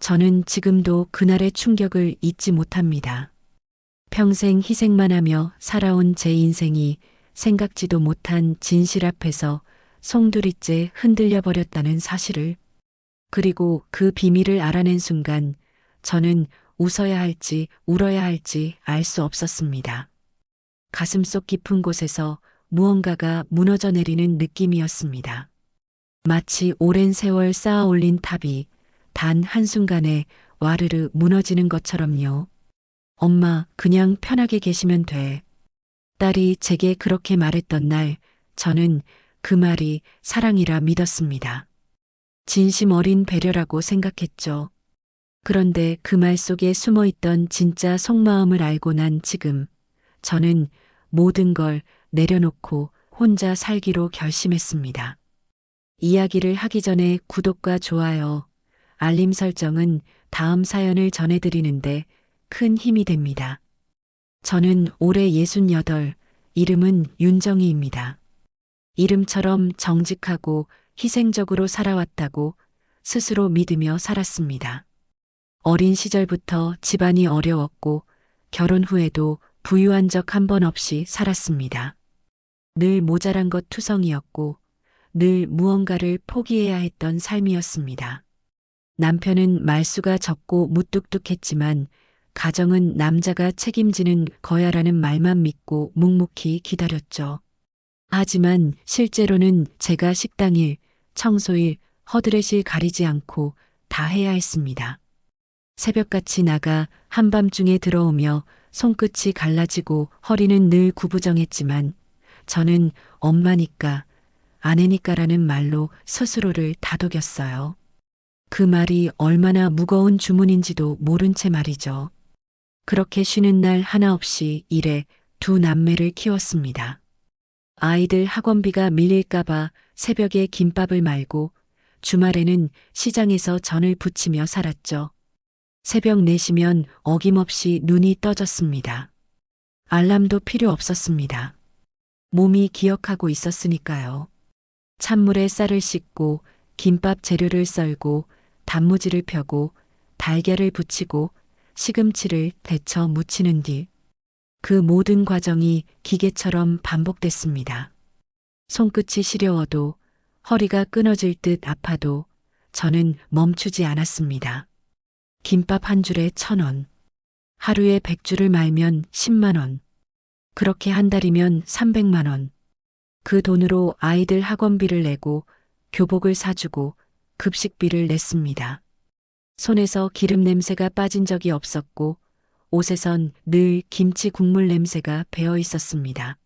저는 지금도 그날의 충격을 잊지 못합니다. 평생 희생만 하며 살아온 제 인생이 생각지도 못한 진실 앞에서 송두리째 흔들려 버렸다는 사실을, 그리고 그 비밀을 알아낸 순간 저는 웃어야 할지 울어야 할지 알 수 없었습니다. 가슴속 깊은 곳에서 무언가가 무너져 내리는 느낌이었습니다. 마치 오랜 세월 쌓아 올린 탑이 단 한순간에 와르르 무너지는 것처럼요. 엄마, 그냥 편하게 계시면 돼. 딸이 제게 그렇게 말했던 날, 저는 그 말이 사랑이라 믿었습니다. 진심 어린 배려라고 생각했죠. 그런데 그 말 속에 숨어 있던 진짜 속마음을 알고 난 지금, 저는 모든 걸 내려놓고 혼자 살기로 결심했습니다. 이야기를 하기 전에 구독과 좋아요, 알림 설정은 다음 사연을 전해드리는데 큰 힘이 됩니다. 저는 올해 68, 이름은 윤정희입니다. 이름처럼 정직하고 희생적으로 살아왔다고 스스로 믿으며 살았습니다. 어린 시절부터 집안이 어려웠고 결혼 후에도 부유한 적 한 번 없이 살았습니다. 늘 모자란 것 투성이었고 늘 무언가를 포기해야 했던 삶이었습니다. 남편은 말수가 적고 무뚝뚝했지만 가정은 남자가 책임지는 거야라는 말만 믿고 묵묵히 기다렸죠. 하지만 실제로는 제가 식당일, 청소일, 허드렛일 가리지 않고 다 해야 했습니다. 새벽같이 나가 한밤중에 들어오며 손끝이 갈라지고 허리는 늘 구부정했지만 저는 엄마니까, 아내니까라는 말로 스스로를 다독였어요. 그 말이 얼마나 무거운 주문인지도 모른 채 말이죠. 그렇게 쉬는 날 하나 없이 일해 두 남매를 키웠습니다. 아이들 학원비가 밀릴까봐 새벽에 김밥을 말고 주말에는 시장에서 전을 부치며 살았죠. 새벽 4시면 어김없이 눈이 떠졌습니다. 알람도 필요 없었습니다. 몸이 기억하고 있었으니까요. 찬물에 쌀을 씻고 김밥 재료를 썰고 단무지를 펴고 달걀을 부치고 시금치를 데쳐 무치는 뒤 그 모든 과정이 기계처럼 반복됐습니다. 손끝이 시려워도 허리가 끊어질 듯 아파도 저는 멈추지 않았습니다. 김밥 한 줄에 1,000원, 하루에 100줄을 말면 10만 원, 그렇게 한 달이면 300만 원. 그 돈으로 아이들 학원비를 내고 교복을 사주고 급식비를 냈습니다. 손에서 기름 냄새가 빠진 적이 없었고 옷에선 늘 김치 국물 냄새가 배어 있었습니다.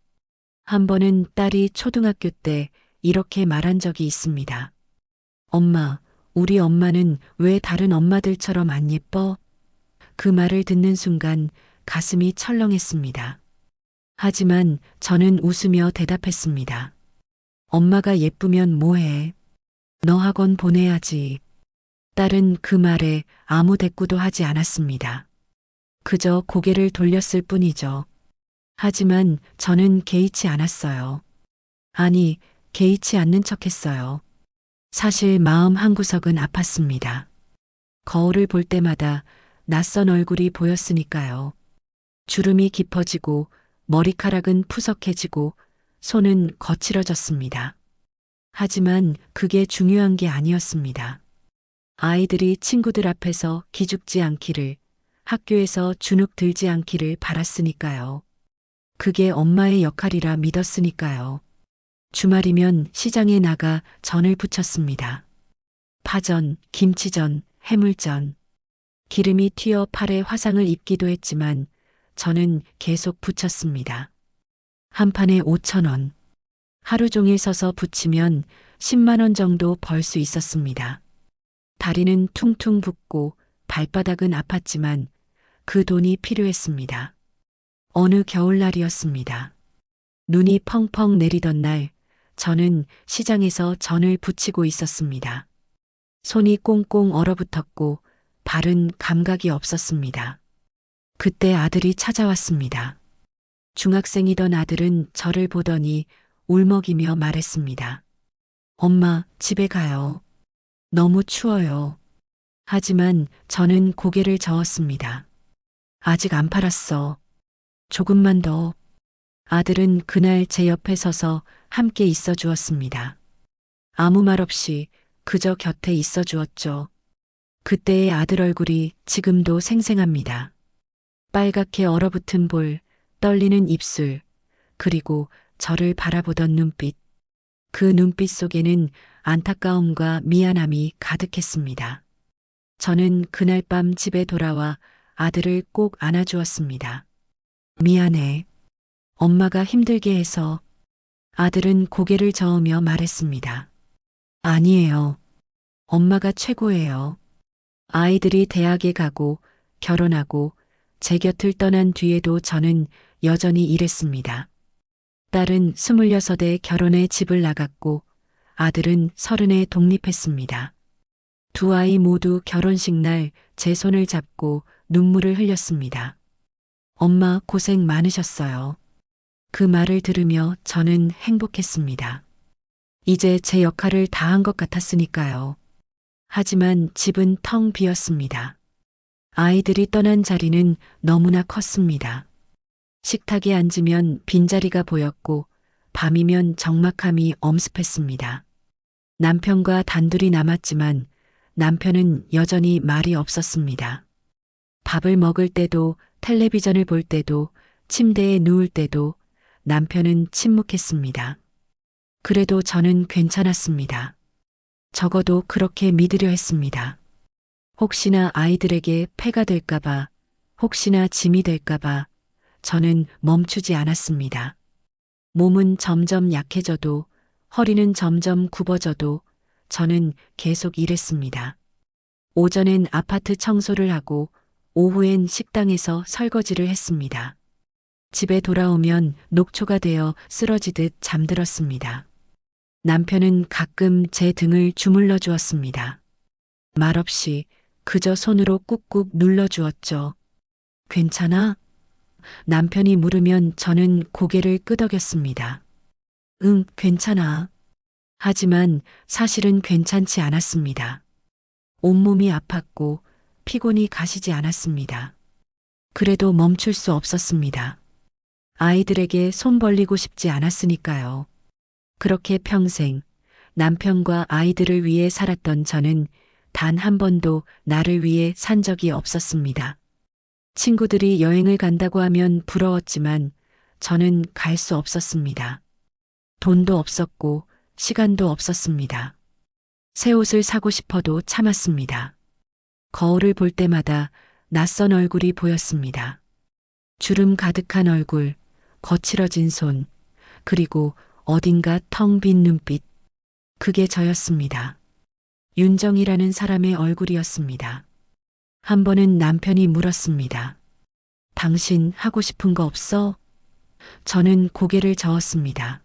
한 번은 딸이 초등학교 때 이렇게 말한 적이 있습니다. 엄마, 우리 엄마는 왜 다른 엄마들처럼 안 예뻐? 그 말을 듣는 순간 가슴이 철렁했습니다. 하지만 저는 웃으며 대답했습니다. 엄마가 예쁘면 뭐해? 너 학원 보내야지. 딸은 그 말에 아무 대꾸도 하지 않았습니다. 그저 고개를 돌렸을 뿐이죠. 하지만 저는 개의치 않았어요. 아니, 개의치 않는 척했어요. 사실 마음 한구석은 아팠습니다. 거울을 볼 때마다 낯선 얼굴이 보였으니까요. 주름이 깊어지고 머리카락은 푸석해지고 손은 거칠어졌습니다. 하지만 그게 중요한 게 아니었습니다. 아이들이 친구들 앞에서 기죽지 않기를, 학교에서 주눅 들지 않기를 바랐으니까요. 그게 엄마의 역할이라 믿었으니까요. 주말이면 시장에 나가 전을 부쳤습니다. 파전, 김치전, 해물전. 기름이 튀어 팔에 화상을 입기도 했지만 저는 계속 부쳤습니다. 한 판에 5,000원. 하루 종일 서서 부치면 10만 원 정도 벌 수 있었습니다. 다리는 퉁퉁 붓고 발바닥은 아팠지만 그 돈이 필요했습니다. 어느 겨울날이었습니다. 눈이 펑펑 내리던 날, 저는 시장에서 전을 부치고 있었습니다. 손이 꽁꽁 얼어붙었고 발은 감각이 없었습니다. 그때 아들이 찾아왔습니다. 중학생이던 아들은 저를 보더니 울먹이며 말했습니다. 엄마, 집에 가요. 너무 추워요. 하지만 저는 고개를 저었습니다. 아직 안 팔았어. 조금만 더. 아들은 그날 제 옆에 서서 함께 있어 주었습니다. 아무 말 없이 그저 곁에 있어 주었죠. 그때의 아들 얼굴이 지금도 생생합니다. 빨갛게 얼어붙은 볼, 떨리는 입술, 그리고 저를 바라보던 눈빛. 그 눈빛 속에는 안타까움과 미안함이 가득했습니다. 저는 그날 밤 집에 돌아와 아들을 꼭 안아주었습니다. 미안해. 엄마가 힘들게 해서. 아들은 고개를 저으며 말했습니다. 아니에요. 엄마가 최고예요. 아이들이 대학에 가고 결혼하고 제 곁을 떠난 뒤에도 저는 여전히 일했습니다. 딸은 26에 결혼해 집을 나갔고 아들은 30에 독립했습니다. 두 아이 모두 결혼식 날 제 손을 잡고 눈물을 흘렸습니다. 엄마 고생 많으셨어요. 그 말을 들으며 저는 행복했습니다. 이제 제 역할을 다한 것 같았으니까요. 하지만 집은 텅 비었습니다. 아이들이 떠난 자리는 너무나 컸습니다. 식탁에 앉으면 빈자리가 보였고 밤이면 적막함이 엄습했습니다. 남편과 단둘이 남았지만 남편은 여전히 말이 없었습니다. 밥을 먹을 때도 텔레비전을 볼 때도 침대에 누울 때도 남편은 침묵했습니다. 그래도 저는 괜찮았습니다. 적어도 그렇게 믿으려 했습니다. 혹시나 아이들에게 폐가 될까봐, 혹시나 짐이 될까봐 저는 멈추지 않았습니다. 몸은 점점 약해져도, 허리는 점점 굽어져도 저는 계속 일했습니다. 오전엔 아파트 청소를 하고 오후엔 식당에서 설거지를 했습니다. 집에 돌아오면 녹초가 되어 쓰러지듯 잠들었습니다. 남편은 가끔 제 등을 주물러 주었습니다. 말없이 그저 손으로 꾹꾹 눌러 주었죠. 괜찮아? 남편이 물으면 저는 고개를 끄덕였습니다. 응, 괜찮아. 하지만 사실은 괜찮지 않았습니다. 온몸이 아팠고 피곤이 가시지 않았습니다. 그래도 멈출 수 없었습니다. 아이들에게 손 벌리고 싶지 않았으니까요. 그렇게 평생 남편과 아이들을 위해 살았던 저는 단 한 번도 나를 위해 산 적이 없었습니다. 친구들이 여행을 간다고 하면 부러웠지만 저는 갈 수 없었습니다. 돈도 없었고 시간도 없었습니다. 새 옷을 사고 싶어도 참았습니다. 거울을 볼 때마다 낯선 얼굴이 보였습니다. 주름 가득한 얼굴, 거칠어진 손, 그리고 어딘가 텅 빈 눈빛. 그게 저였습니다. 윤정이라는 사람의 얼굴이었습니다. 한 번은 남편이 물었습니다. 당신 하고 싶은 거 없어? 저는 고개를 저었습니다.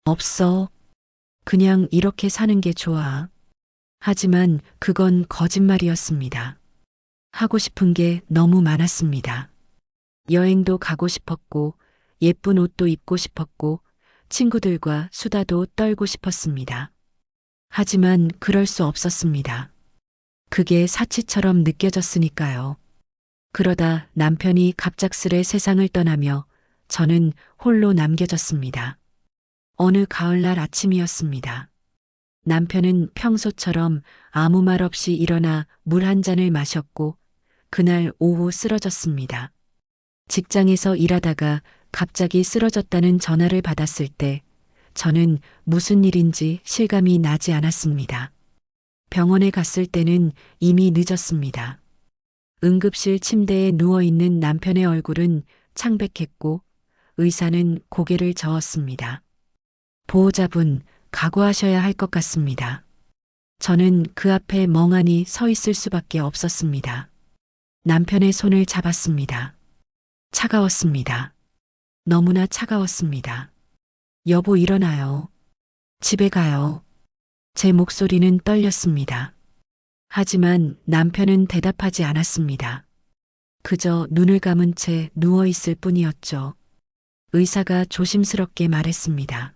없어. 그냥 이렇게 사는 게 좋아. 하지만 그건 거짓말이었습니다. 하고 싶은 게 너무 많았습니다. 여행도 가고 싶었고, 예쁜 옷도 입고 싶었고, 친구들과 수다도 떨고 싶었습니다. 하지만 그럴 수 없었습니다. 그게 사치처럼 느껴졌으니까요. 그러다 남편이 갑작스레 세상을 떠나며 저는 홀로 남겨졌습니다. 어느 가을날 아침이었습니다. 남편은 평소처럼 아무 말 없이 일어나 물 한 잔을 마셨고 그날 오후 쓰러졌습니다. 직장에서 일하다가 갑자기 쓰러졌다는 전화를 받았을 때 저는 무슨 일인지 실감이 나지 않았습니다. 병원에 갔을 때는 이미 늦었습니다. 응급실 침대에 누워있는 남편의 얼굴은 창백했고 의사는 고개를 저었습니다. 보호자분, 각오하셔야 할 것 같습니다. 저는 그 앞에 멍하니 서 있을 수밖에 없었습니다. 남편의 손을 잡았습니다. 차가웠습니다. 너무나 차가웠습니다. 여보 일어나요. 집에 가요. 제 목소리는 떨렸습니다. 하지만 남편은 대답하지 않았습니다. 그저 눈을 감은 채 누워있을 뿐이었죠. 의사가 조심스럽게 말했습니다.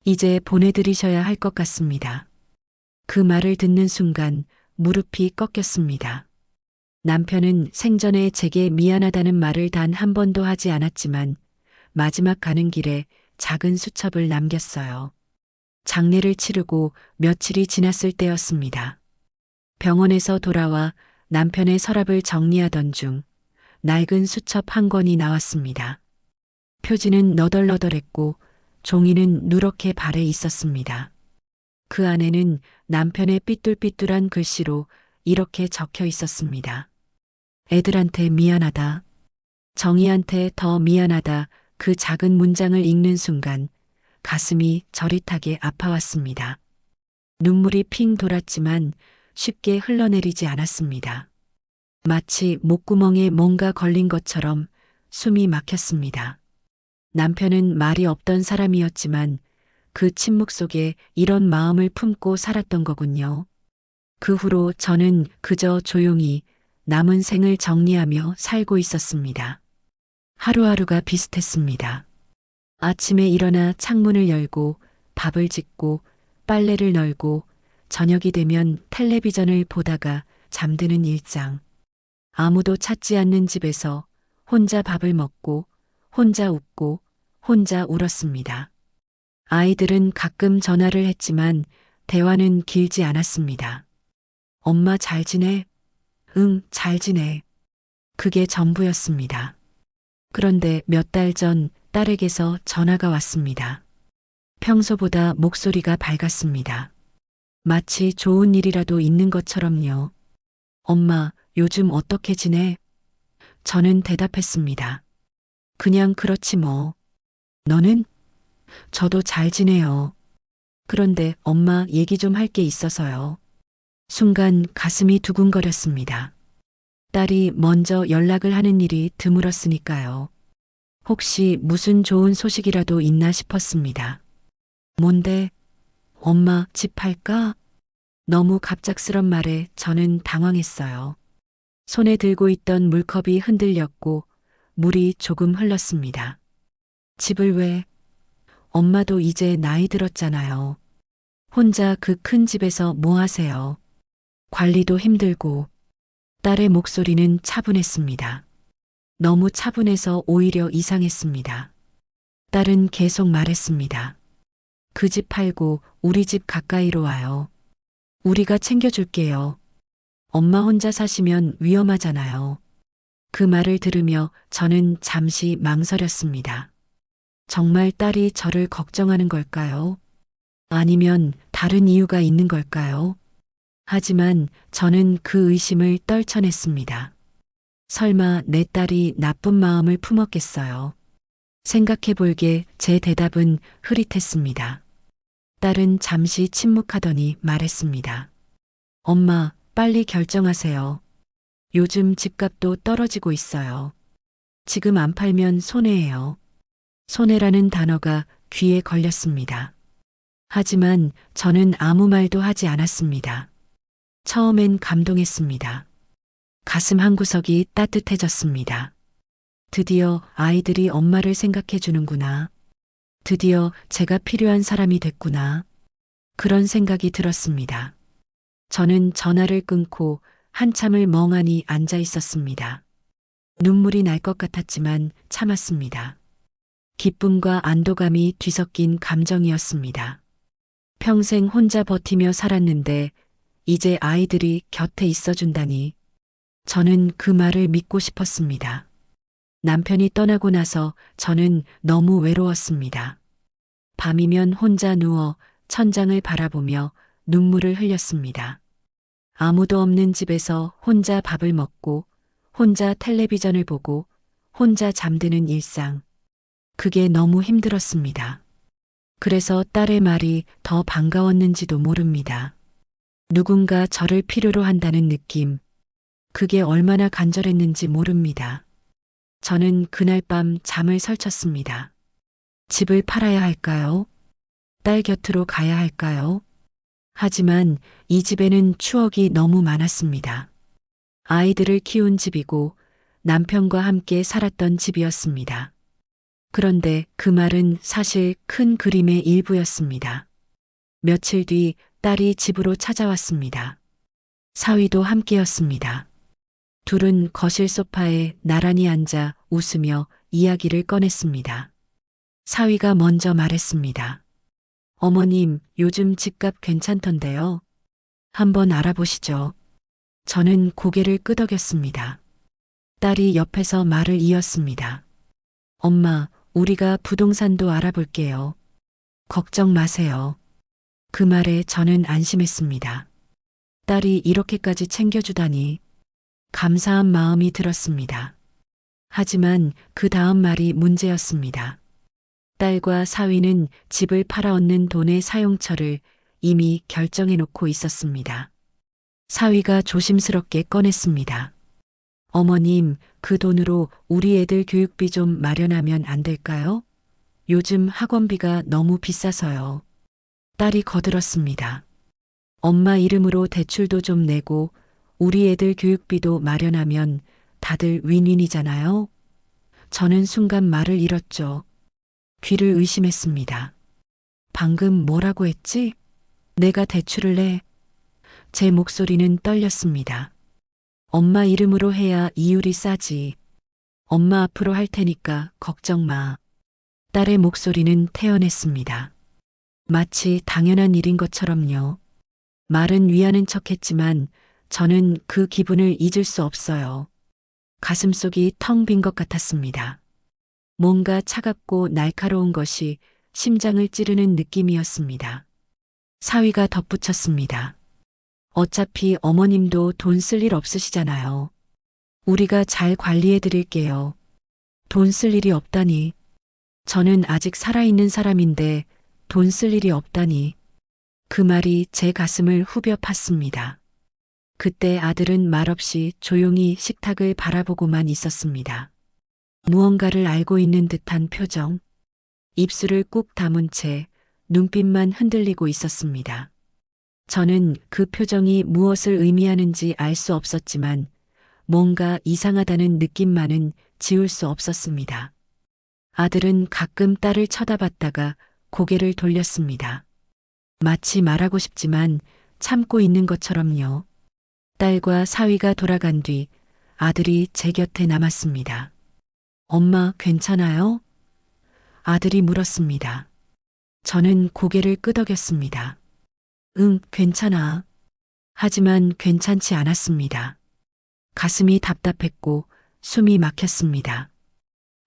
이제 보내드리셔야 할 것 같습니다. 그 말을 듣는 순간 무릎이 꺾였습니다. 남편은 생전에 제게 미안하다는 말을 단 한 번도 하지 않았지만 마지막 가는 길에 작은 수첩을 남겼어요. 장례를 치르고 며칠이 지났을 때였습니다. 병원에서 돌아와 남편의 서랍을 정리하던 중 낡은 수첩 한 권이 나왔습니다. 표지는 너덜너덜했고 종이는 누렇게 발해 있었습니다. 그 안에는 남편의 삐뚤삐뚤한 글씨로 이렇게 적혀 있었습니다. 애들한테 미안하다. 정희한테 더 미안하다. 그 작은 문장을 읽는 순간 가슴이 저릿하게 아파왔습니다. 눈물이 핑 돌았지만 쉽게 흘러내리지 않았습니다. 마치 목구멍에 뭔가 걸린 것처럼 숨이 막혔습니다. 남편은 말이 없던 사람이었지만 그 침묵 속에 이런 마음을 품고 살았던 거군요. 그 후로 저는 그저 조용히 남은 생을 정리하며 살고 있었습니다. 하루하루가 비슷했습니다. 아침에 일어나 창문을 열고 밥을 짓고 빨래를 널고 저녁이 되면 텔레비전을 보다가 잠드는 일상. 아무도 찾지 않는 집에서 혼자 밥을 먹고 혼자 웃고 혼자 울었습니다. 아이들은 가끔 전화를 했지만 대화는 길지 않았습니다. 엄마 잘 지내? 응, 잘 지내. 그게 전부였습니다. 그런데 몇 달 전 딸에게서 전화가 왔습니다. 평소보다 목소리가 밝았습니다. 마치 좋은 일이라도 있는 것처럼요. 엄마, 요즘 어떻게 지내? 저는 대답했습니다. 그냥 그렇지 뭐. 너는? 저도 잘 지내요. 그런데 엄마 얘기 좀 할 게 있어서요. 순간 가슴이 두근거렸습니다. 딸이 먼저 연락을 하는 일이 드물었으니까요. 혹시 무슨 좋은 소식이라도 있나 싶었습니다. 뭔데? 엄마 집 팔까? 너무 갑작스런 말에 저는 당황했어요. 손에 들고 있던 물컵이 흔들렸고 물이 조금 흘렀습니다. 집을 왜? 엄마도 이제 나이 들었잖아요. 혼자 그 큰 집에서 뭐 하세요? 관리도 힘들고. 딸의 목소리는 차분했습니다. 너무 차분해서 오히려 이상했습니다. 딸은 계속 말했습니다. 그 집 팔고 우리 집 가까이로 와요. 우리가 챙겨줄게요. 엄마 혼자 사시면 위험하잖아요. 그 말을 들으며 저는 잠시 망설였습니다. 정말 딸이 저를 걱정하는 걸까요? 아니면 다른 이유가 있는 걸까요? 하지만 저는 그 의심을 떨쳐냈습니다. 설마 내 딸이 나쁜 마음을 품었겠어요. 생각해 볼게 제 대답은 흐릿했습니다. 딸은 잠시 침묵하더니 말했습니다. 엄마, 빨리 결정하세요. 요즘 집값도 떨어지고 있어요. 지금 안 팔면 손해예요. 손해라는 단어가 귀에 걸렸습니다. 하지만 저는 아무 말도 하지 않았습니다. 처음엔 감동했습니다. 가슴 한구석이 따뜻해졌습니다. 드디어 아이들이 엄마를 생각해 주는구나. 드디어 제가 필요한 사람이 됐구나. 그런 생각이 들었습니다. 저는 전화를 끊고 한참을 멍하니 앉아 있었습니다. 눈물이 날 것 같았지만 참았습니다. 기쁨과 안도감이 뒤섞인 감정이었습니다. 평생 혼자 버티며 살았는데 이제 아이들이 곁에 있어준다니. 저는 그 말을 믿고 싶었습니다. 남편이 떠나고 나서 저는 너무 외로웠습니다. 밤이면 혼자 누워 천장을 바라보며 눈물을 흘렸습니다. 아무도 없는 집에서 혼자 밥을 먹고 혼자 텔레비전을 보고 혼자 잠드는 일상. 그게 너무 힘들었습니다. 그래서 딸의 말이 더 반가웠는지도 모릅니다. 누군가 저를 필요로 한다는 느낌. 그게 얼마나 간절했는지 모릅니다. 저는 그날 밤 잠을 설쳤습니다. 집을 팔아야 할까요? 딸 곁으로 가야 할까요? 하지만 이 집에는 추억이 너무 많았습니다. 아이들을 키운 집이고 남편과 함께 살았던 집이었습니다. 그런데 그 말은 사실 큰 그림의 일부였습니다. 며칠 뒤 딸이 집으로 찾아왔습니다. 사위도 함께였습니다. 둘은 거실 소파에 나란히 앉아 웃으며 이야기를 꺼냈습니다. 사위가 먼저 말했습니다. 어머님, 요즘 집값 괜찮던데요. 한번 알아보시죠. 저는 고개를 끄덕였습니다. 딸이 옆에서 말을 이었습니다. 엄마, 우리가 부동산도 알아볼게요. 걱정 마세요. 그 말에 저는 안심했습니다. 딸이 이렇게까지 챙겨주다니 감사한 마음이 들었습니다. 하지만 그 다음 말이 문제였습니다. 딸과 사위는 집을 팔아얻는 돈의 사용처를 이미 결정해 놓고 있었습니다. 사위가 조심스럽게 꺼냈습니다. 어머님, 그 돈으로 우리 애들 교육비 좀 마련하면 안 될까요? 요즘 학원비가 너무 비싸서요. 딸이 거들었습니다. 엄마 이름으로 대출도 좀 내고 우리 애들 교육비도 마련하면 다들 윈윈이잖아요. 저는 순간 말을 잃었죠. 귀를 의심했습니다. 방금 뭐라고 했지? 내가 대출을 내. 제 목소리는 떨렸습니다. 엄마 이름으로 해야 이율이 싸지. 엄마 앞으로 할 테니까 걱정 마. 딸의 목소리는 태연했습니다. 마치 당연한 일인 것처럼요. 말은 위하는 척했지만 저는 그 기분을 잊을 수 없어요. 가슴속이 텅 빈 것 같았습니다. 뭔가 차갑고 날카로운 것이 심장을 찌르는 느낌이었습니다. 사위가 덧붙였습니다. 어차피 어머님도 돈 쓸 일 없으시잖아요. 우리가 잘 관리해 드릴게요. 돈 쓸 일이 없다니. 저는 아직 살아있는 사람인데 돈 쓸 일이 없다니. 그 말이 제 가슴을 후벼 팠습니다. 그때 아들은 말없이 조용히 식탁을 바라보고만 있었습니다. 무언가를 알고 있는 듯한 표정, 입술을 꾹 다문 채 눈빛만 흔들리고 있었습니다. 저는 그 표정이 무엇을 의미하는지 알 수 없었지만 뭔가 이상하다는 느낌만은 지울 수 없었습니다. 아들은 가끔 딸을 쳐다봤다가 고개를 돌렸습니다. 마치 말하고 싶지만 참고 있는 것처럼요. 딸과 사위가 돌아간 뒤 아들이 제 곁에 남았습니다. 엄마 괜찮아요? 아들이 물었습니다. 저는 고개를 끄덕였습니다. 응, 괜찮아. 하지만 괜찮지 않았습니다. 가슴이 답답했고 숨이 막혔습니다.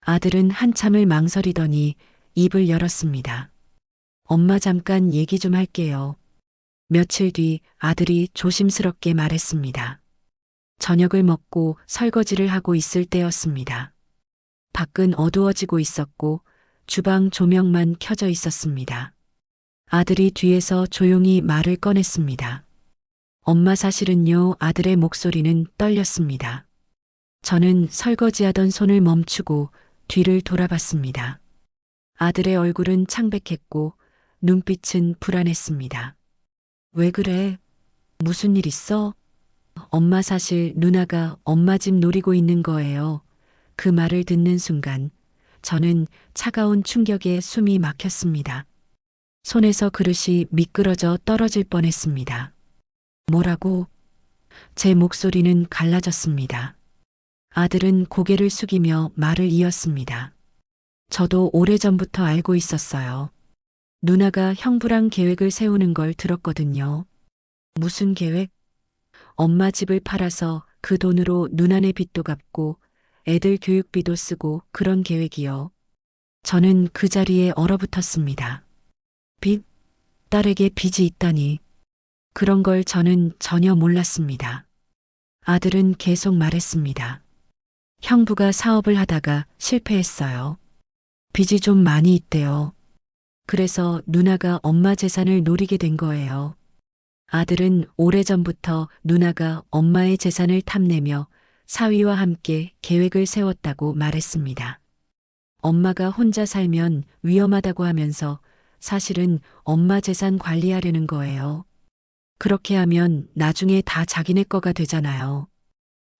아들은 한참을 망설이더니 입을 열었습니다. 엄마 잠깐 얘기 좀 할게요. 며칠 뒤 아들이 조심스럽게 말했습니다. 저녁을 먹고 설거지를 하고 있을 때였습니다. 밖은 어두워지고 있었고 주방 조명만 켜져 있었습니다. 아들이 뒤에서 조용히 말을 꺼냈습니다. 엄마 사실은요. 아들의 목소리는 떨렸습니다. 저는 설거지하던 손을 멈추고 뒤를 돌아봤습니다. 아들의 얼굴은 창백했고 눈빛은 불안했습니다. 왜 그래? 무슨 일 있어? 엄마 사실 누나가 엄마 집 노리고 있는 거예요. 그 말을 듣는 순간 저는 차가운 충격에 숨이 막혔습니다. 손에서 그릇이 미끄러져 떨어질 뻔했습니다. 뭐라고? 제 목소리는 갈라졌습니다. 아들은 고개를 숙이며 말을 이었습니다. 저도 오래전부터 알고 있었어요. 누나가 형부랑 계획을 세우는 걸 들었거든요. 무슨 계획? 엄마 집을 팔아서 그 돈으로 누나네 빚도 갚고 애들 교육비도 쓰고 그런 계획이요. 저는 그 자리에 얼어붙었습니다. 빚? 딸에게 빚이 있다니. 그런 걸 저는 전혀 몰랐습니다. 아들은 계속 말했습니다. 형부가 사업을 하다가 실패했어요. 빚이 좀 많이 있대요. 그래서 누나가 엄마 재산을 노리게 된 거예요. 아들은 오래전부터 누나가 엄마의 재산을 탐내며 사위와 함께 계획을 세웠다고 말했습니다. 엄마가 혼자 살면 위험하다고 하면서 사실은 엄마 재산 관리하려는 거예요. 그렇게 하면 나중에 다 자기네 거가 되잖아요.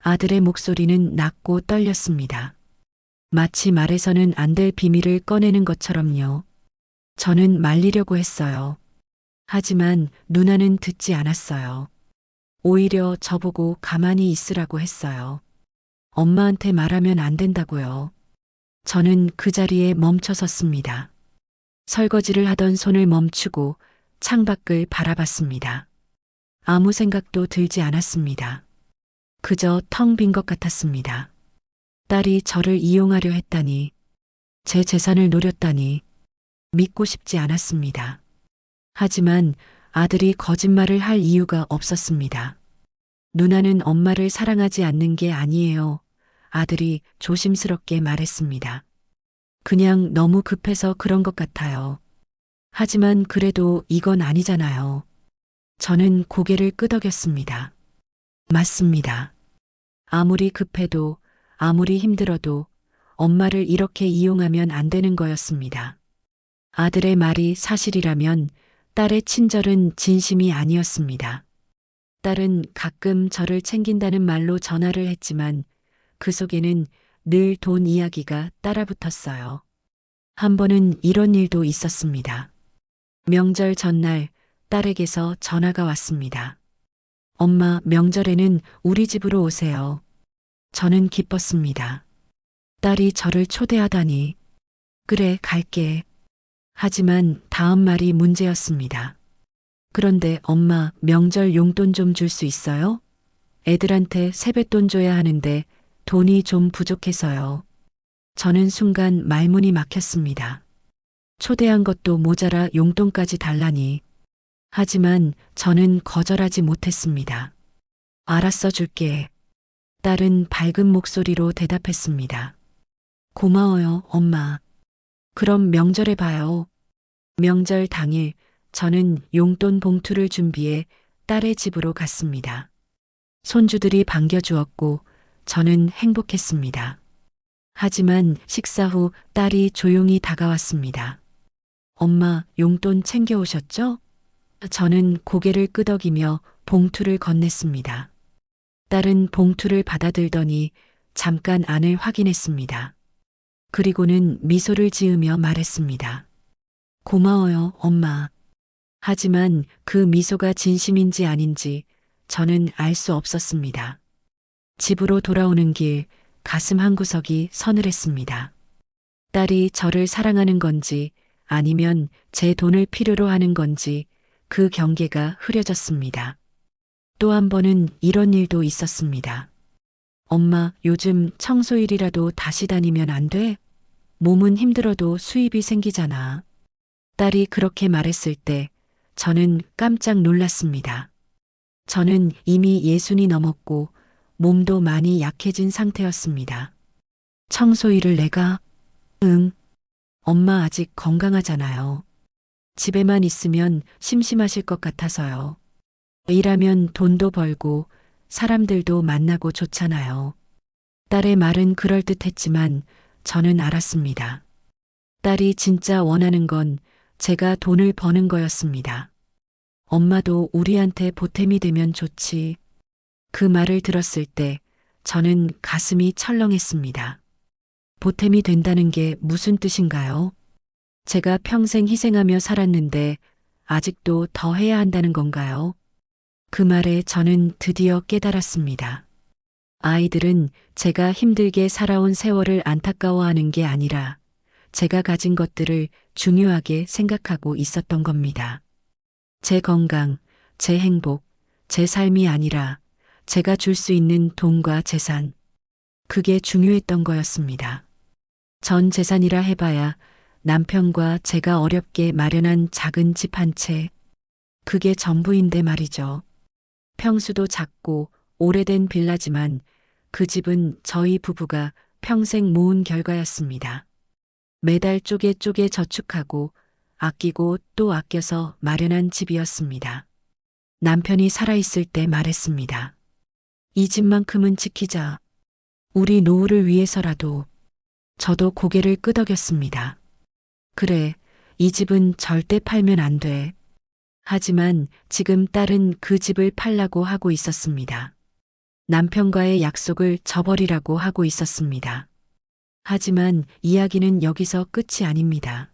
아들의 목소리는 낮고 떨렸습니다. 마치 말해서는 안 될 비밀을 꺼내는 것처럼요. 저는 말리려고 했어요. 하지만 누나는 듣지 않았어요. 오히려 저보고 가만히 있으라고 했어요. 엄마한테 말하면 안 된다고요. 저는 그 자리에 멈춰 섰습니다. 설거지를 하던 손을 멈추고 창밖을 바라봤습니다. 아무 생각도 들지 않았습니다. 그저 텅 빈 것 같았습니다. 딸이 저를 이용하려 했다니, 제 재산을 노렸다니, 믿고 싶지 않았습니다. 하지만 아들이 거짓말을 할 이유가 없었습니다. 누나는 엄마를 사랑하지 않는 게 아니에요. 아들이 조심스럽게 말했습니다. 그냥 너무 급해서 그런 것 같아요. 하지만 그래도 이건 아니잖아요. 저는 고개를 끄덕였습니다. 맞습니다. 아무리 급해도, 아무리 힘들어도 엄마를 이렇게 이용하면 안 되는 거였습니다. 아들의 말이 사실이라면 딸의 친절은 진심이 아니었습니다. 딸은 가끔 저를 챙긴다는 말로 전화를 했지만 그 속에는 늘 돈 이야기가 따라붙었어요. 한 번은 이런 일도 있었습니다. 명절 전날 딸에게서 전화가 왔습니다. 엄마, 명절에는 우리 집으로 오세요. 저는 기뻤습니다. 딸이 저를 초대하다니. 그래, 갈게. 하지만 다음 말이 문제였습니다. 그런데 엄마, 명절 용돈 좀 줄 수 있어요? 애들한테 세뱃돈 줘야 하는데 돈이 좀 부족해서요. 저는 순간 말문이 막혔습니다. 초대한 것도 모자라 용돈까지 달라니. 하지만 저는 거절하지 못했습니다. 알았어, 줄게. 딸은 밝은 목소리로 대답했습니다. 고마워요, 엄마. 그럼 명절에 봐요. 명절 당일 저는 용돈 봉투를 준비해 딸의 집으로 갔습니다. 손주들이 반겨주었고 저는 행복했습니다. 하지만 식사 후 딸이 조용히 다가왔습니다. 엄마, 용돈 챙겨오셨죠? 저는 고개를 끄덕이며 봉투를 건넸습니다. 딸은 봉투를 받아들더니 잠깐 안을 확인했습니다. 그리고는 미소를 지으며 말했습니다. 고마워요, 엄마. 하지만 그 미소가 진심인지 아닌지 저는 알 수 없었습니다. 집으로 돌아오는 길 가슴 한구석이 서늘했습니다. 딸이 저를 사랑하는 건지 아니면 제 돈을 필요로 하는 건지 그 경계가 흐려졌습니다. 또 한 번은 이런 일도 있었습니다. 엄마, 요즘 청소일이라도 다시 다니면 안 돼? 몸은 힘들어도 수입이 생기잖아. 딸이 그렇게 말했을 때 저는 깜짝 놀랐습니다. 저는 이미 60이 넘었고 몸도 많이 약해진 상태였습니다. 청소일을 내가? 응. 엄마 아직 건강하잖아요. 집에만 있으면 심심하실 것 같아서요. 일하면 돈도 벌고 사람들도 만나고 좋잖아요. 딸의 말은 그럴듯했지만 저는 알았습니다. 딸이 진짜 원하는 건 제가 돈을 버는 거였습니다. 엄마도 우리한테 보탬이 되면 좋지. 그 말을 들었을 때 저는 가슴이 철렁했습니다. 보탬이 된다는 게 무슨 뜻인가요? 제가 평생 희생하며 살았는데 아직도 더 해야 한다는 건가요? 그 말에 저는 드디어 깨달았습니다. 아이들은 제가 힘들게 살아온 세월을 안타까워하는 게 아니라 제가 가진 것들을 중요하게 생각하고 있었던 겁니다. 제 건강, 제 행복, 제 삶이 아니라 제가 줄 수 있는 돈과 재산. 그게 중요했던 거였습니다. 전 재산이라 해봐야 남편과 제가 어렵게 마련한 작은 집 한 채. 그게 전부인데 말이죠. 평수도 작고 오래된 빌라지만 그 집은 저희 부부가 평생 모은 결과였습니다. 매달 쪼개 저축하고 아끼고 또 아껴서 마련한 집이었습니다. 남편이 살아있을 때 말했습니다. 이 집만큼은 지키자. 우리 노후를 위해서라도. 저도 고개를 끄덕였습니다. 그래, 이 집은 절대 팔면 안 돼. 하지만 지금 딸은 그 집을 팔라고 하고 있었습니다. 남편과의 약속을 저버리라고 하고 있었습니다. 하지만 이야기는 여기서 끝이 아닙니다.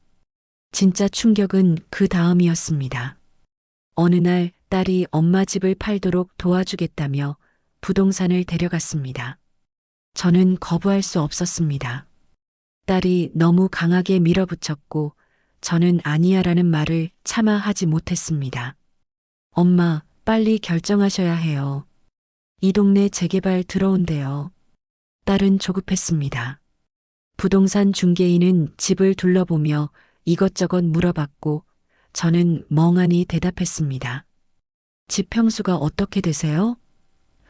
진짜 충격은 그 다음이었습니다. 어느 날 딸이 엄마 집을 팔도록 도와주겠다며 부동산을 데려갔습니다. 저는 거부할 수 없었습니다. 딸이 너무 강하게 밀어붙였고 저는 아니야라는 말을 차마 하지 못했습니다. 엄마, 빨리 결정하셔야 해요. 이 동네 재개발 들어온대요. 딸은 조급했습니다. 부동산 중개인은 집을 둘러보며 이것저것 물어봤고 저는 멍하니 대답했습니다. 집 평수가 어떻게 되세요?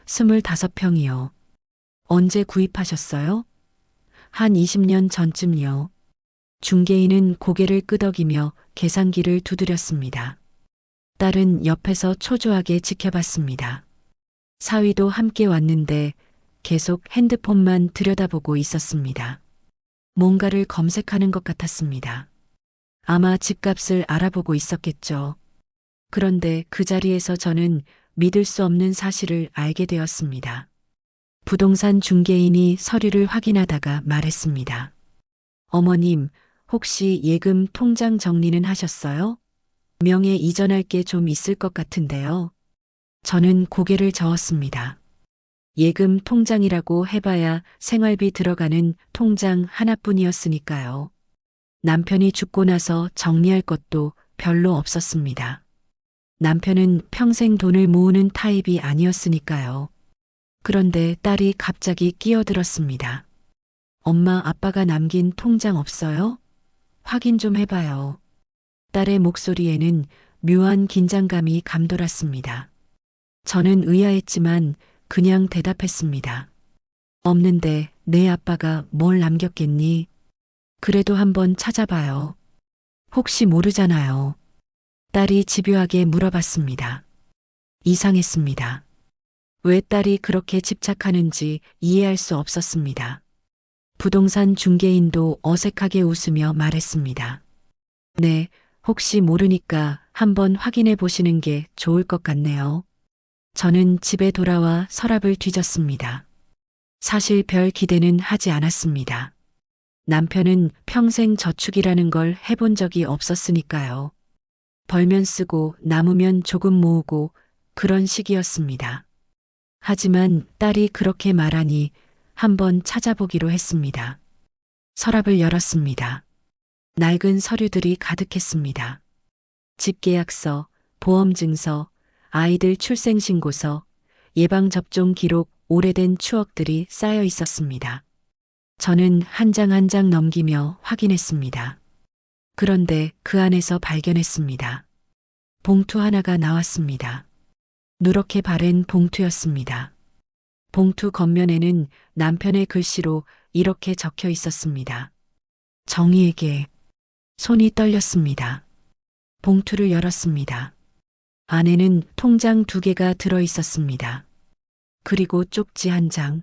25평이요. 언제 구입하셨어요? 한 20년 전쯤요. 중개인은 고개를 끄덕이며 계산기를 두드렸습니다. 딸은 옆에서 초조하게 지켜봤습니다. 사위도 함께 왔는데 계속 핸드폰만 들여다보고 있었습니다. 뭔가를 검색하는 것 같았습니다. 아마 집값을 알아보고 있었겠죠. 그런데 그 자리에서 저는 믿을 수 없는 사실을 알게 되었습니다. 부동산 중개인이 서류를 확인하다가 말했습니다. 어머님, 혹시 예금 통장 정리는 하셨어요? 명예 이전할 게 좀 있을 것 같은데요. 저는 고개를 저었습니다. 예금 통장이라고 해봐야 생활비 들어가는 통장 하나뿐이었으니까요. 남편이 죽고 나서 정리할 것도 별로 없었습니다. 남편은 평생 돈을 모으는 타입이 아니었으니까요. 그런데 딸이 갑자기 끼어들었습니다. 엄마, 아빠가 남긴 통장 없어요? 확인 좀 해봐요. 딸의 목소리에는 묘한 긴장감이 감돌았습니다. 저는 의아했지만 그냥 대답했습니다. 없는데 내 아빠가 뭘 남겼겠니? 그래도 한번 찾아봐요. 혹시 모르잖아요. 딸이 집요하게 물어봤습니다. 이상했습니다. 왜 딸이 그렇게 집착하는지 이해할 수 없었습니다. 부동산 중개인도 어색하게 웃으며 말했습니다. 네, 혹시 모르니까 한번 확인해 보시는 게 좋을 것 같네요. 저는 집에 돌아와 서랍을 뒤졌습니다. 사실 별 기대는 하지 않았습니다. 남편은 평생 저축이라는 걸 해본 적이 없었으니까요. 벌면 쓰고 남으면 조금 모으고 그런 식이었습니다. 하지만 딸이 그렇게 말하니 한번 찾아보기로 했습니다. 서랍을 열었습니다. 낡은 서류들이 가득했습니다. 집계약서, 보험증서, 아이들 출생신고서, 예방접종 기록, 오래된 추억들이 쌓여 있었습니다. 저는 한 장 한 장 넘기며 확인했습니다. 그런데 그 안에서 발견했습니다. 봉투 하나가 나왔습니다. 누렇게 바랜 봉투였습니다. 봉투 겉면에는 남편의 글씨로 이렇게 적혀 있었습니다. 정희에게. 손이 떨렸습니다. 봉투를 열었습니다. 안에는 통장 2개가 들어 있었습니다. 그리고 쪽지 1장.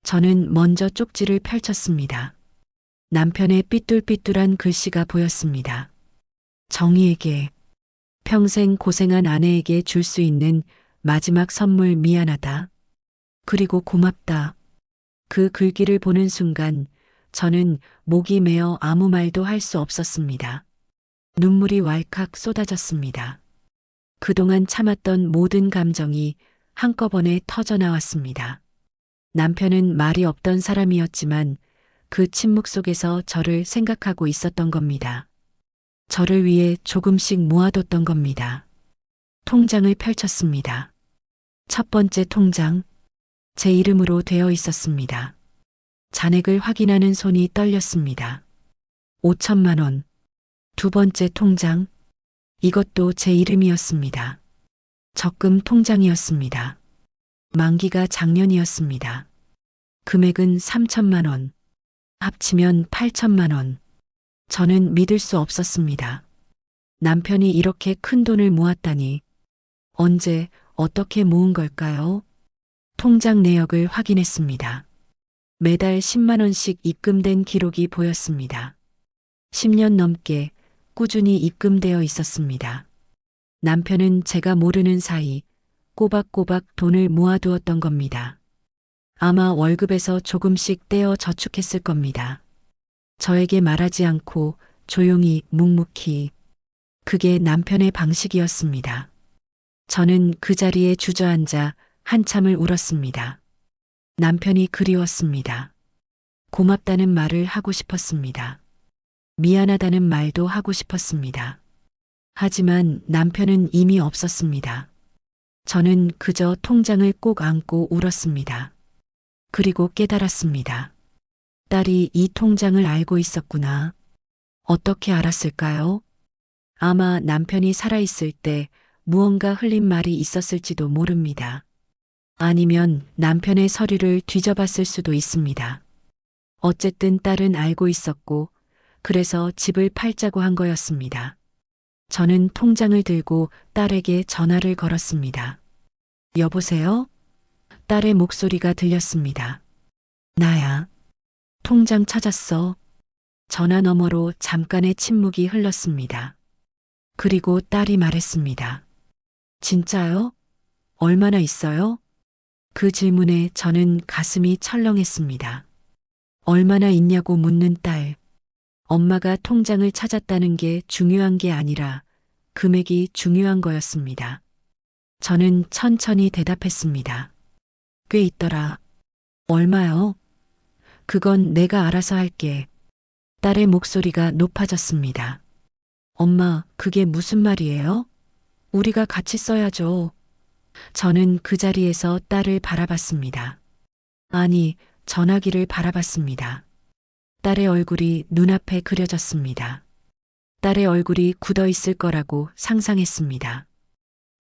저는 먼저 쪽지를 펼쳤습니다. 남편의 삐뚤삐뚤한 글씨가 보였습니다. 정희에게. 평생 고생한 아내에게 줄 수 있는 마지막 선물 미안하다. 그리고 고맙다. 그 글귀를 보는 순간 저는 목이 메어 아무 말도 할 수 없었습니다. 눈물이 왈칵 쏟아졌습니다. 그동안 참았던 모든 감정이 한꺼번에 터져 나왔습니다. 남편은 말이 없던 사람이었지만 그 침묵 속에서 저를 생각하고 있었던 겁니다. 저를 위해 조금씩 모아뒀던 겁니다. 통장을 펼쳤습니다. 첫 번째 통장, 제 이름으로 되어 있었습니다. 잔액을 확인하는 손이 떨렸습니다. 5천만 원. 두 번째 통장, 이것도 제 이름이었습니다. 적금 통장이었습니다. 만기가 작년이었습니다. 금액은 3천만 원. 합치면 8천만 원. 저는 믿을 수 없었습니다. 남편이 이렇게 큰 돈을 모았다니. 언제, 어떻게 모은 걸까요? 통장 내역을 확인했습니다. 매달 10만 원씩 입금된 기록이 보였습니다. 10년 넘게 꾸준히 입금되어 있었습니다. 남편은 제가 모르는 사이 꼬박꼬박 돈을 모아두었던 겁니다. 아마 월급에서 조금씩 떼어 저축했을 겁니다. 저에게 말하지 않고 조용히 묵묵히. 그게 남편의 방식이었습니다. 저는 그 자리에 주저앉아 한참을 울었습니다. 남편이 그리웠습니다. 고맙다는 말을 하고 싶었습니다. 미안하다는 말도 하고 싶었습니다. 하지만 남편은 이미 없었습니다. 저는 그저 통장을 꼭 안고 울었습니다. 그리고 깨달았습니다. 딸이 이 통장을 알고 있었구나. 어떻게 알았을까요? 아마 남편이 살아있을 때 무언가 흘린 말이 있었을지도 모릅니다. 아니면 남편의 서류를 뒤져봤을 수도 있습니다. 어쨌든 딸은 알고 있었고, 그래서 집을 팔자고 한 거였습니다. 저는 통장을 들고 딸에게 전화를 걸었습니다. 여보세요? 딸의 목소리가 들렸습니다. 나야. 통장 찾았어. 전화 너머로 잠깐의 침묵이 흘렀습니다. 그리고 딸이 말했습니다. 진짜요? 얼마나 있어요? 그 질문에 저는 가슴이 철렁했습니다. 얼마나 있냐고 묻는 딸. 엄마가 통장을 찾았다는 게 중요한 게 아니라 금액이 중요한 거였습니다. 저는 천천히 대답했습니다. 꽤 있더라. 얼마요? 그건 내가 알아서 할게. 딸의 목소리가 높아졌습니다. 엄마, 그게 무슨 말이에요? 우리가 같이 써야죠. 저는 그 자리에서 딸을 바라봤습니다. 아니, 전화기를 바라봤습니다. 딸의 얼굴이 눈앞에 그려졌습니다. 딸의 얼굴이 굳어 있을 거라고 상상했습니다.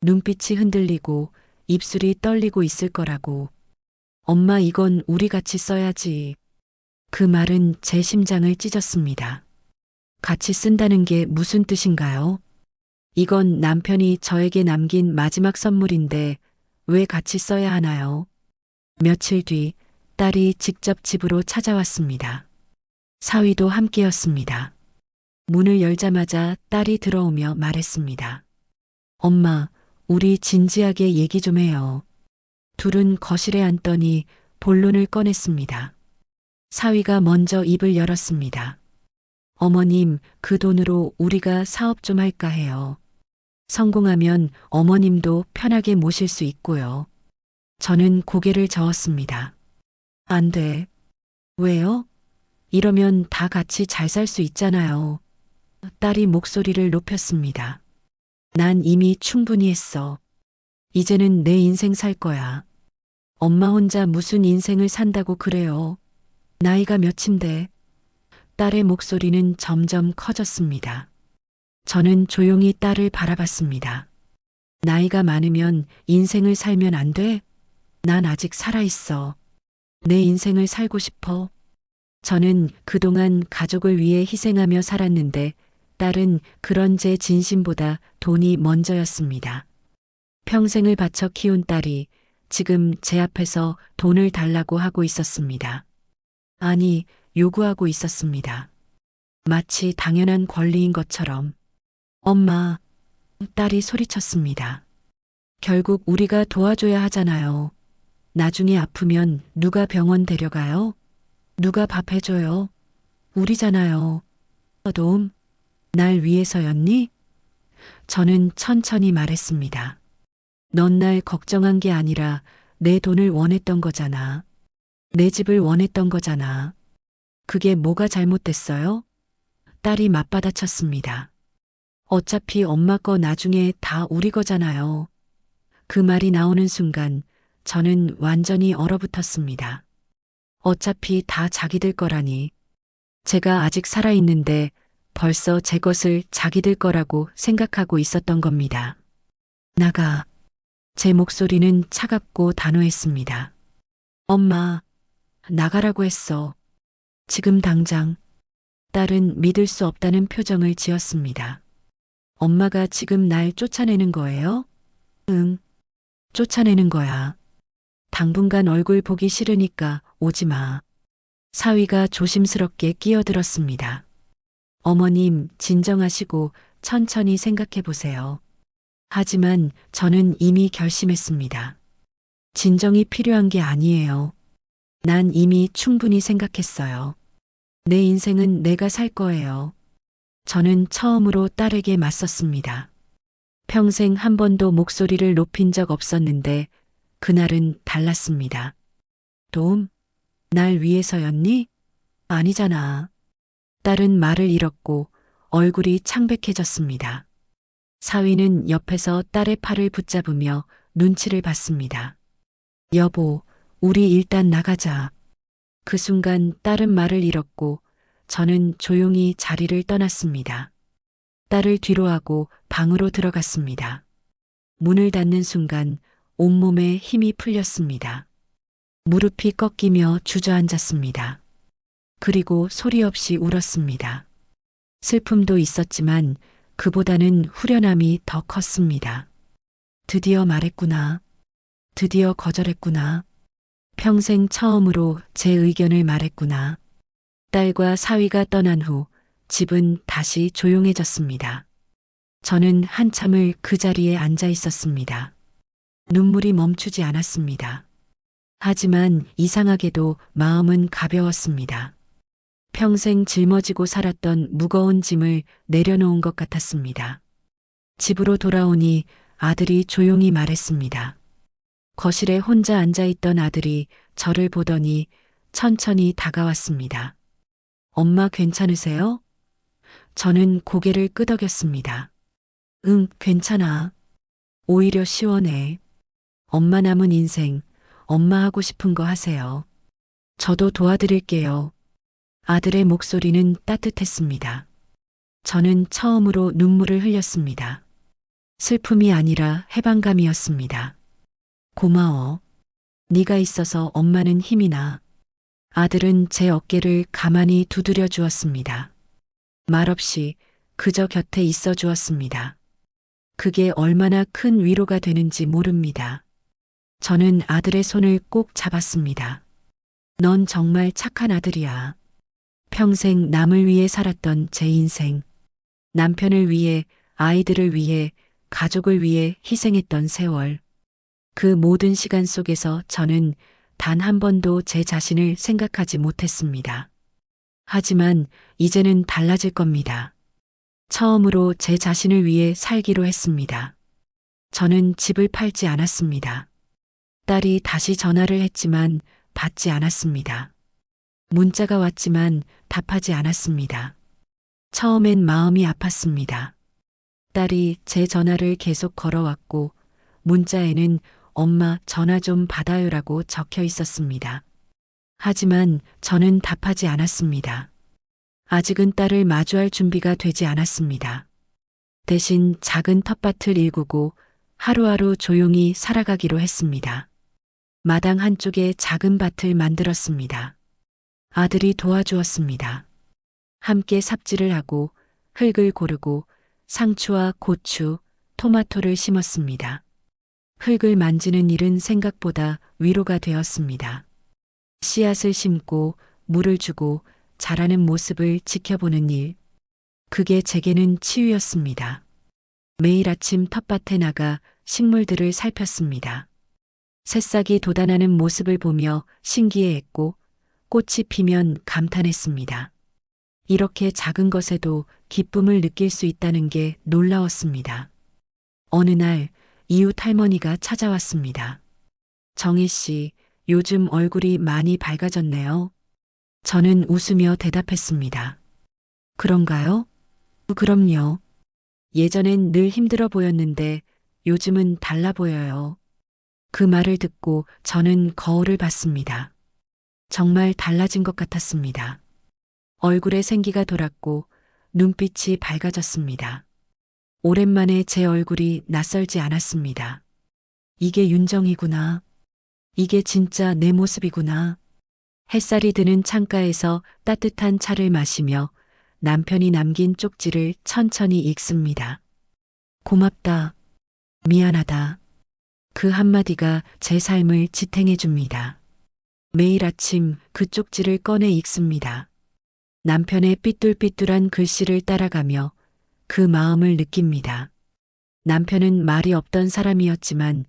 눈빛이 흔들리고 입술이 떨리고 있을 거라고. 엄마, 이건 우리 같이 써야지. 그 말은 제 심장을 찢었습니다. 같이 쓴다는 게 무슨 뜻인가요? 이건 남편이 저에게 남긴 마지막 선물인데 왜 같이 써야 하나요? 며칠 뒤 딸이 직접 집으로 찾아왔습니다. 사위도 함께였습니다. 문을 열자마자 딸이 들어오며 말했습니다. 엄마, 우리 진지하게 얘기 좀 해요. 둘은 거실에 앉더니 본론을 꺼냈습니다. 사위가 먼저 입을 열었습니다. 어머님, 그 돈으로 우리가 사업 좀 할까 해요. 성공하면 어머님도 편하게 모실 수 있고요. 저는 고개를 저었습니다. 안 돼. 왜요? 이러면 다 같이 잘 살 수 있잖아요. 딸이 목소리를 높였습니다. 난 이미 충분히 했어. 이제는 내 인생 살 거야. 엄마 혼자 무슨 인생을 산다고 그래요. 나이가 몇인데. 딸의 목소리는 점점 커졌습니다. 저는 조용히 딸을 바라봤습니다. 나이가 많으면 인생을 살면 안 돼? 난 아직 살아있어. 내 인생을 살고 싶어. 저는 그동안 가족을 위해 희생하며 살았는데 딸은 그런 제 진심보다 돈이 먼저였습니다. 평생을 바쳐 키운 딸이 지금 제 앞에서 돈을 달라고 하고 있었습니다. 아니, 요구하고 있었습니다. 마치 당연한 권리인 것처럼. 엄마, 딸이 소리쳤습니다. 결국 우리가 도와줘야 하잖아요. 나중에 아프면 누가 병원 데려가요? 누가 밥 해줘요? 우리잖아요. 도움? 날 위해서였니? 저는 천천히 말했습니다. 넌 날 걱정한 게 아니라 내 돈을 원했던 거잖아. 내 집을 원했던 거잖아. 그게 뭐가 잘못됐어요? 딸이 맞받아쳤습니다. 어차피 엄마 거 나중에 다 우리 거잖아요. 그 말이 나오는 순간 저는 완전히 얼어붙었습니다. 어차피 다 자기들 거라니. 제가 아직 살아있는데 벌써 제 것을 자기들 거라고 생각하고 있었던 겁니다. 나가. 제 목소리는 차갑고 단호했습니다. 엄마, 나가라고 했어. 지금 당장. 딸은 믿을 수 없다는 표정을 지었습니다. 엄마가 지금 날 쫓아내는 거예요? 응. 쫓아내는 거야. 당분간 얼굴 보기 싫으니까 오지 마. 사위가 조심스럽게 끼어들었습니다. 어머님, 진정하시고 천천히 생각해 보세요. 하지만 저는 이미 결심했습니다. 진정이 필요한 게 아니에요. 난 이미 충분히 생각했어요. 내 인생은 내가 살 거예요. 저는 처음으로 딸에게 맞섰습니다. 평생 한 번도 목소리를 높인 적 없었는데 그날은 달랐습니다. 도움? 날 위해서였니? 아니잖아. 딸은 말을 잃었고 얼굴이 창백해졌습니다. 사위는 옆에서 딸의 팔을 붙잡으며 눈치를 봤습니다. 여보, 우리 일단 나가자. 그 순간 딸은 말을 잃었고 저는 조용히 자리를 떠났습니다. 딸을 뒤로하고 방으로 들어갔습니다. 문을 닫는 순간 온몸에 힘이 풀렸습니다. 무릎이 꺾이며 주저앉았습니다. 그리고 소리 없이 울었습니다. 슬픔도 있었지만 그보다는 후련함이 더 컸습니다. 드디어 말했구나. 드디어 거절했구나. 평생 처음으로 제 의견을 말했구나. 딸과 사위가 떠난 후 집은 다시 조용해졌습니다. 저는 한참을 그 자리에 앉아 있었습니다. 눈물이 멈추지 않았습니다. 하지만 이상하게도 마음은 가벼웠습니다. 평생 짊어지고 살았던 무거운 짐을 내려놓은 것 같았습니다. 집으로 돌아오니 아들이 조용히 말했습니다. 거실에 혼자 앉아있던 아들이 저를 보더니 천천히 다가왔습니다. 엄마 괜찮으세요? 저는 고개를 끄덕였습니다. 응, 괜찮아. 오히려 시원해. 엄마 남은 인생, 엄마 하고 싶은 거 하세요. 저도 도와드릴게요. 아들의 목소리는 따뜻했습니다. 저는 처음으로 눈물을 흘렸습니다. 슬픔이 아니라 해방감이었습니다. 고마워. 네가 있어서 엄마는 힘이 나. 아들은 제 어깨를 가만히 두드려 주었습니다. 말없이 그저 곁에 있어 주었습니다. 그게 얼마나 큰 위로가 되는지 모릅니다. 저는 아들의 손을 꼭 잡았습니다. 넌 정말 착한 아들이야. 평생 남을 위해 살았던 제 인생. 남편을 위해, 아이들을 위해, 가족을 위해 희생했던 세월. 그 모든 시간 속에서 저는 단 한 번도 제 자신을 생각하지 못했습니다. 하지만 이제는 달라질 겁니다. 처음으로 제 자신을 위해 살기로 했습니다. 저는 집을 팔지 않았습니다. 딸이 다시 전화를 했지만 받지 않았습니다. 문자가 왔지만 답하지 않았습니다. 처음엔 마음이 아팠습니다. 딸이 제 전화를 계속 걸어왔고 문자에는 엄마 전화 좀 받아요라고 적혀 있었습니다. 하지만 저는 답하지 않았습니다. 아직은 딸을 마주할 준비가 되지 않았습니다. 대신 작은 텃밭을 일구고 하루하루 조용히 살아가기로 했습니다. 마당 한쪽에 작은 밭을 만들었습니다. 아들이 도와주었습니다. 함께 삽질을 하고 흙을 고르고 상추와 고추, 토마토를 심었습니다. 흙을 만지는 일은 생각보다 위로가 되었습니다. 씨앗을 심고 물을 주고 자라는 모습을 지켜보는 일. 그게 제게는 치유였습니다. 매일 아침 텃밭에 나가 식물들을 살폈습니다. 새싹이 돋아나는 모습을 보며 신기해했고 꽃이 피면 감탄했습니다. 이렇게 작은 것에도 기쁨을 느낄 수 있다는 게 놀라웠습니다. 어느 날 이웃 할머니가 찾아왔습니다. 정희 씨, 요즘 얼굴이 많이 밝아졌네요. 저는 웃으며 대답했습니다. 그런가요? 그럼요. 예전엔 늘 힘들어 보였는데 요즘은 달라 보여요. 그 말을 듣고 저는 거울을 봤습니다. 정말 달라진 것 같았습니다. 얼굴에 생기가 돌았고 눈빛이 밝아졌습니다. 오랜만에 제 얼굴이 낯설지 않았습니다. 이게 윤정이구나. 이게 진짜 내 모습이구나. 햇살이 드는 창가에서 따뜻한 차를 마시며 남편이 남긴 쪽지를 천천히 읽습니다. 고맙다. 미안하다. 그 한마디가 제 삶을 지탱해 줍니다. 매일 아침 그 쪽지를 꺼내 읽습니다. 남편의 삐뚤삐뚤한 글씨를 따라가며 그 마음을 느낍니다. 남편은 말이 없던 사람이었지만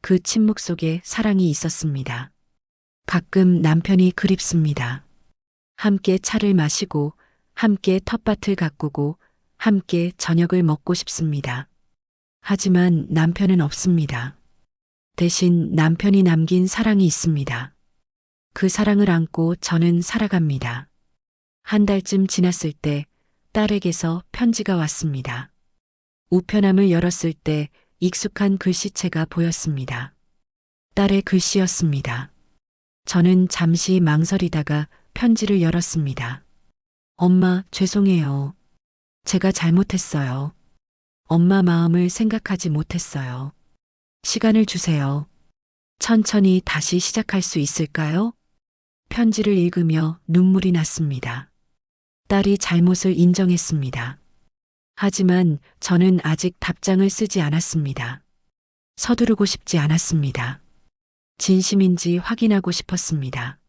그 침묵 속에 사랑이 있었습니다. 가끔 남편이 그립습니다. 함께 차를 마시고 함께 텃밭을 가꾸고 함께 저녁을 먹고 싶습니다. 하지만 남편은 없습니다. 대신 남편이 남긴 사랑이 있습니다. 그 사랑을 안고 저는 살아갑니다. 한 달쯤 지났을 때 딸에게서 편지가 왔습니다. 우편함을 열었을 때 익숙한 글씨체가 보였습니다. 딸의 글씨였습니다. 저는 잠시 망설이다가 편지를 열었습니다. 엄마, 죄송해요. 제가 잘못했어요. 엄마 마음을 생각하지 못했어요. 시간을 주세요. 천천히 다시 시작할 수 있을까요? 편지를 읽으며 눈물이 났습니다. 딸이 잘못을 인정했습니다. 하지만 저는 아직 답장을 쓰지 않았습니다. 서두르고 싶지 않았습니다. 진심인지 확인하고 싶었습니다.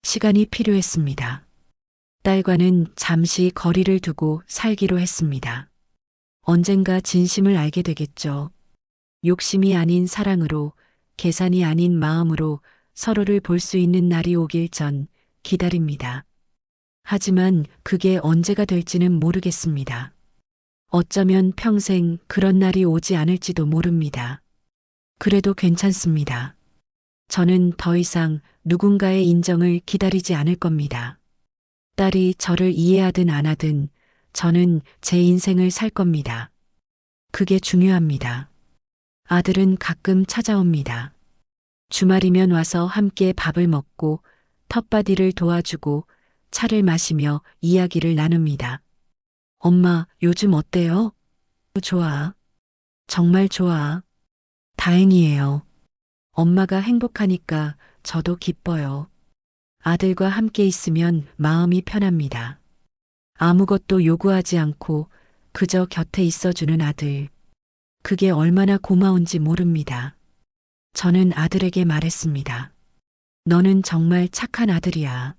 시간이 필요했습니다. 딸과는 잠시 거리를 두고 살기로 했습니다. 언젠가 진심을 알게 되겠죠. 욕심이 아닌 사랑으로, 계산이 아닌 마음으로 서로를 볼 수 있는 날이 오길 전 기다립니다. 하지만 그게 언제가 될지는 모르겠습니다. 어쩌면 평생 그런 날이 오지 않을지도 모릅니다. 그래도 괜찮습니다. 저는 더 이상 누군가의 인정을 기다리지 않을 겁니다. 딸이 저를 이해하든 안 하든 저는 제 인생을 살 겁니다. 그게 중요합니다. 아들은 가끔 찾아옵니다. 주말이면 와서 함께 밥을 먹고 텃밭일을 도와주고 차를 마시며 이야기를 나눕니다. 엄마, 요즘 어때요? 좋아. 정말 좋아. 다행이에요. 엄마가 행복하니까 저도 기뻐요. 아들과 함께 있으면 마음이 편합니다. 아무것도 요구하지 않고 그저 곁에 있어주는 아들. 그게 얼마나 고마운지 모릅니다. 저는 아들에게 말했습니다. 너는 정말 착한 아들이야.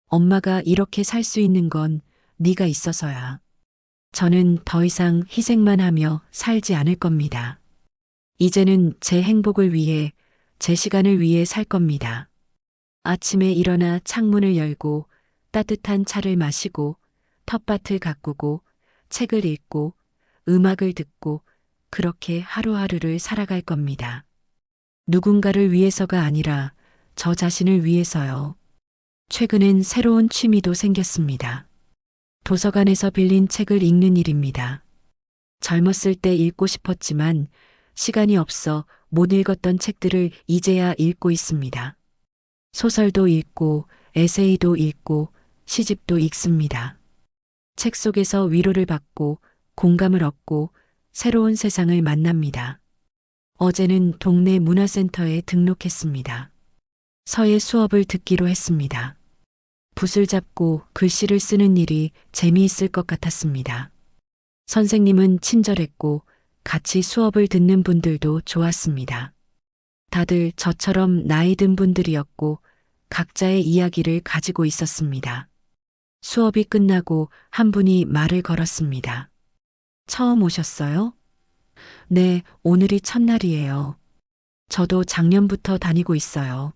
엄마가 이렇게 살 수 있는 건 네가 있어서야. 저는 더 이상 희생만 하며 살지 않을 겁니다. 이제는 제 행복을 위해, 제 시간을 위해 살 겁니다. 아침에 일어나 창문을 열고 따뜻한 차를 마시고 텃밭을 가꾸고 책을 읽고 음악을 듣고 그렇게 하루하루를 살아갈 겁니다. 누군가를 위해서가 아니라 저 자신을 위해서요. 최근엔 새로운 취미도 생겼습니다. 도서관에서 빌린 책을 읽는 일입니다. 젊었을 때 읽고 싶었지만 시간이 없어 못 읽었던 책들을 이제야 읽고 있습니다. 소설도 읽고 에세이도 읽고 시집도 읽습니다. 책 속에서 위로를 받고 공감을 얻고 새로운 세상을 만납니다. 어제는 동네 문화센터에 등록했습니다. 서예 수업을 듣기로 했습니다. 붓을 잡고 글씨를 쓰는 일이 재미있을 것 같았습니다. 선생님은 친절했고 같이 수업을 듣는 분들도 좋았습니다. 다들 저처럼 나이 든 분들이었고 각자의 이야기를 가지고 있었습니다. 수업이 끝나고 한 분이 말을 걸었습니다. 처음 오셨어요? 네, 오늘이 첫날이에요. 저도 작년부터 다니고 있어요.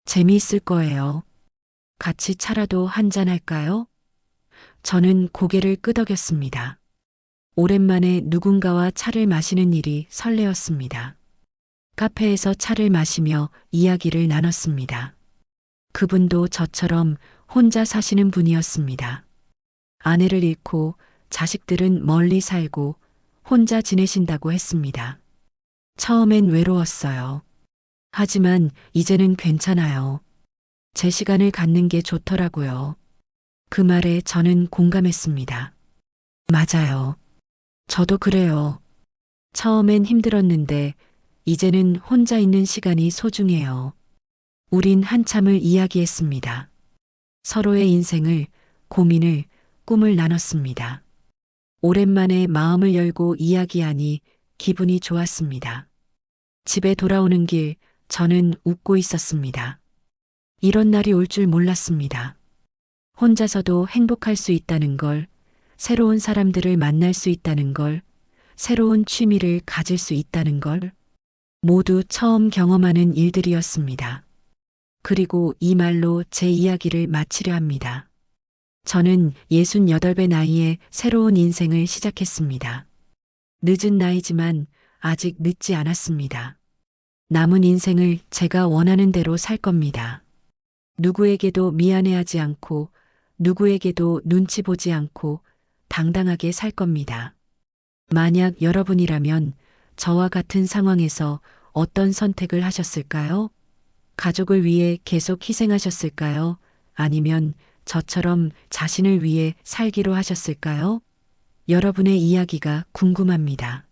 재미있을 거예요. 같이 차라도 한잔 할까요? 저는 고개를 끄덕였습니다. 오랜만에 누군가와 차를 마시는 일이 설레었습니다. 카페에서 차를 마시며 이야기를 나눴습니다. 그분도 저처럼 혼자 사시는 분이었습니다. 아내를 잃고 자식들은 멀리 살고 혼자 지내신다고 했습니다. 처음엔 외로웠어요. 하지만 이제는 괜찮아요. 제 시간을 갖는 게 좋더라고요. 그 말에 저는 공감했습니다. 맞아요. 저도 그래요. 처음엔 힘들었는데 이제는 혼자 있는 시간이 소중해요. 우린 한참을 이야기했습니다. 서로의 인생을, 고민을, 꿈을 나눴습니다. 오랜만에 마음을 열고 이야기하니 기분이 좋았습니다. 집에 돌아오는 길 저는 웃고 있었습니다. 이런 날이 올 줄 몰랐습니다. 혼자서도 행복할 수 있다는 걸, 새로운 사람들을 만날 수 있다는 걸, 새로운 취미를 가질 수 있다는 걸, 모두 처음 경험하는 일들이었습니다. 그리고 이 말로 제 이야기를 마치려 합니다. 저는 68배 나이에 새로운 인생을 시작했습니다. 늦은 나이지만 아직 늦지 않았습니다. 남은 인생을 제가 원하는 대로 살 겁니다. 누구에게도 미안해하지 않고 누구에게도 눈치 보지 않고 당당하게 살 겁니다. 만약 여러분이라면 저와 같은 상황에서 어떤 선택을 하셨을까요? 가족을 위해 계속 희생하셨을까요? 아니면 저처럼 자신을 위해 살기로 하셨을까요? 여러분의 이야기가 궁금합니다.